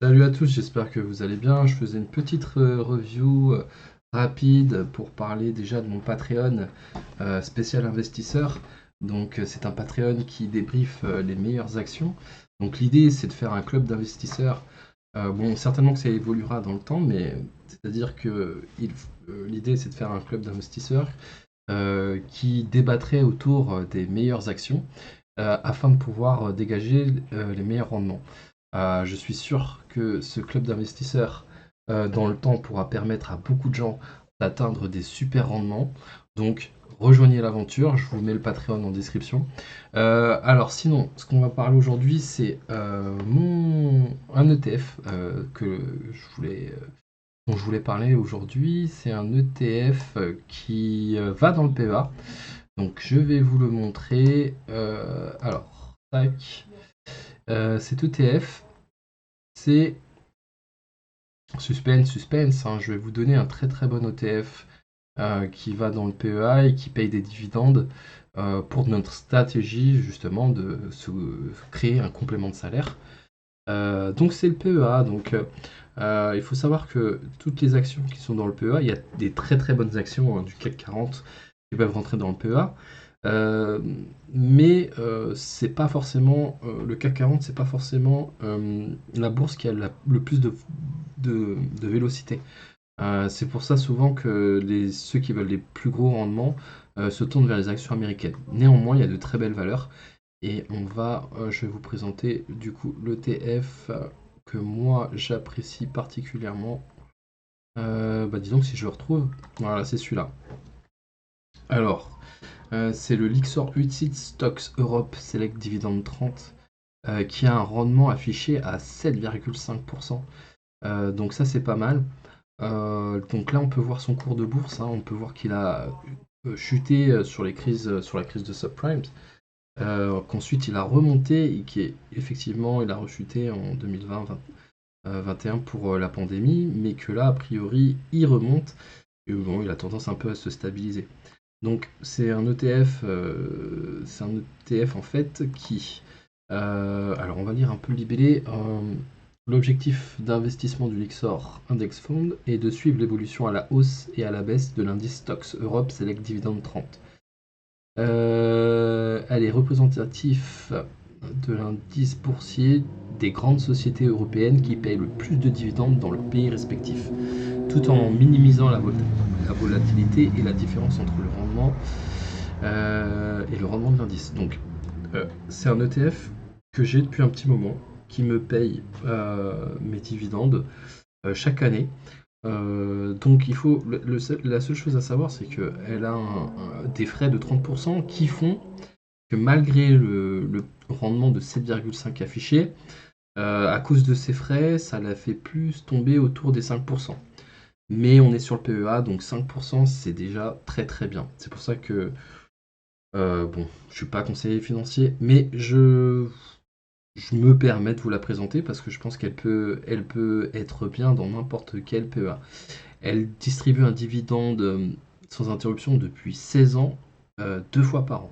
Salut à tous, j'espère que vous allez bien. Je faisais une petite review rapide pour parler déjà de mon Patreon spécial investisseur. Donc c'est un Patreon qui débriefe les meilleures actions. Donc l'idée c'est de faire un club d'investisseurs. Bon, certainement que ça évoluera dans le temps, mais c'est-à-dire que l'idée c'est de faire un club d'investisseurs qui débattrait autour des meilleures actions afin de pouvoir dégager les meilleurs rendements. Je suis sûr que ce club d'investisseurs, dans le temps, pourra permettre à beaucoup de gens d'atteindre des super rendements. Donc, rejoignez l'aventure. Je vous mets le Patreon en description. Alors, sinon, ce qu'on va parler aujourd'hui, c'est un ETF dont je voulais parler aujourd'hui. C'est un ETF qui va dans le PEA. Donc, je vais vous le montrer. Alors, tac. Cet ETF, c'est suspense, hein. Je vais vous donner un très très bon ETF qui va dans le PEA et qui paye des dividendes pour notre stratégie justement de se créer un complément de salaire. Donc c'est le PEA. Donc il faut savoir que toutes les actions qui sont dans le PEA, il y a des très très bonnes actions du CAC 40 qui peuvent rentrer dans le PEA. Euh, mais c'est pas forcément le CAC 40, c'est pas forcément la bourse qui a le plus de vélocité. C'est pour ça souvent que ceux qui veulent les plus gros rendements se tournent vers les actions américaines. Néanmoins, il y a de très belles valeurs et je vais vous présenter du coup l'ETF que moi j'apprécie particulièrement. Disons que si je le retrouve, voilà, c'est celui-là. Alors, c'est le Lixor UCITS Stocks Europe Select Dividend 30 qui a un rendement affiché à 7,5%. Donc ça c'est pas mal. Donc là on peut voir son cours de bourse, hein. On peut voir qu'il a chuté sur la crise de subprimes, qu'ensuite il a remonté et qu'effectivement il a rechuté en 2020-2021 pour la pandémie, mais que là a priori il remonte et bon, il a tendance un peu à se stabiliser. Donc c'est un ETF en fait alors on va lire un peu le libellé. L'objectif d'investissement du Lixor Index Fund est de suivre l'évolution à la hausse et à la baisse de l'indice Stocks Europe Select Dividend 30. Elle est représentative de l'indice boursier des grandes sociétés européennes qui payent le plus de dividendes dans leurs pays respectifs, tout en minimisant la volatilité et la différence entre le rendement et le rendement de l'indice. Donc, c'est un ETF que j'ai depuis un petit moment, qui me paye mes dividendes chaque année. Donc la seule chose à savoir, c'est qu'elle a des frais de 30% qui font que malgré le rendement de 7,5 affiché, à cause de ces frais, ça la fait plus tomber autour des 5%. Mais on est sur le PEA, donc 5% c'est déjà très très bien. C'est pour ça que, bon, je suis pas conseiller financier, mais je me permets de vous la présenter parce que je pense elle peut être bien dans n'importe quel PEA. Elle distribue un dividende sans interruption depuis 16 ans, 2 fois par an.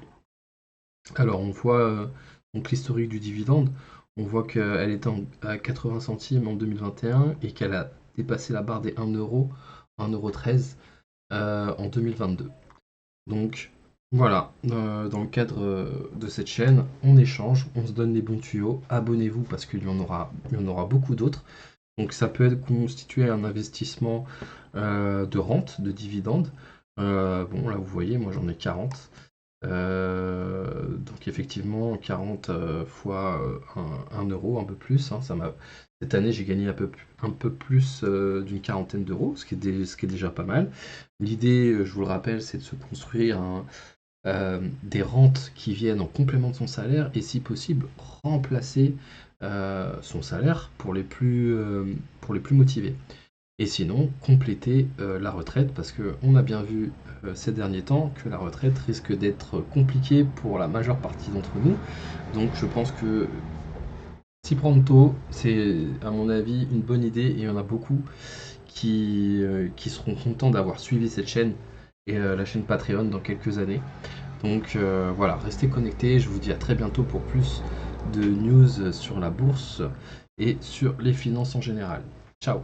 Alors on voit donc l'historique du dividende, on voit qu'elle était à 80 centimes en 2021 et qu'elle a dépassé la barre des 1 euro, 1,13 € en 2022. Donc voilà, dans le cadre de cette chaîne, on échange, on se donne les bons tuyaux. Abonnez-vous parce il y en aura beaucoup d'autres. Donc ça peut être constitué un investissement de rente, de dividendes. Bon, là vous voyez, moi j'en ai 40. Donc effectivement, 40 fois 1 euro, un peu plus, hein. Cette année, j'ai gagné un peu plus d'une quarantaine d'euros, ce qui est déjà pas mal. L'idée, je vous le rappelle, c'est de se construire des rentes qui viennent en complément de son salaire et si possible remplacer son salaire pour les plus motivés. Et sinon, compléter la retraite parce qu'on a bien vu ces derniers temps que la retraite risque d'être compliquée pour la majeure partie d'entre nous. Donc je pense que s'y prendre tôt, c'est à mon avis une bonne idée et il y en a beaucoup qui seront contents d'avoir suivi cette chaîne et la chaîne Patreon dans quelques années. Donc voilà, restez connectés, je vous dis à très bientôt pour plus de news sur la bourse et sur les finances en général. Ciao!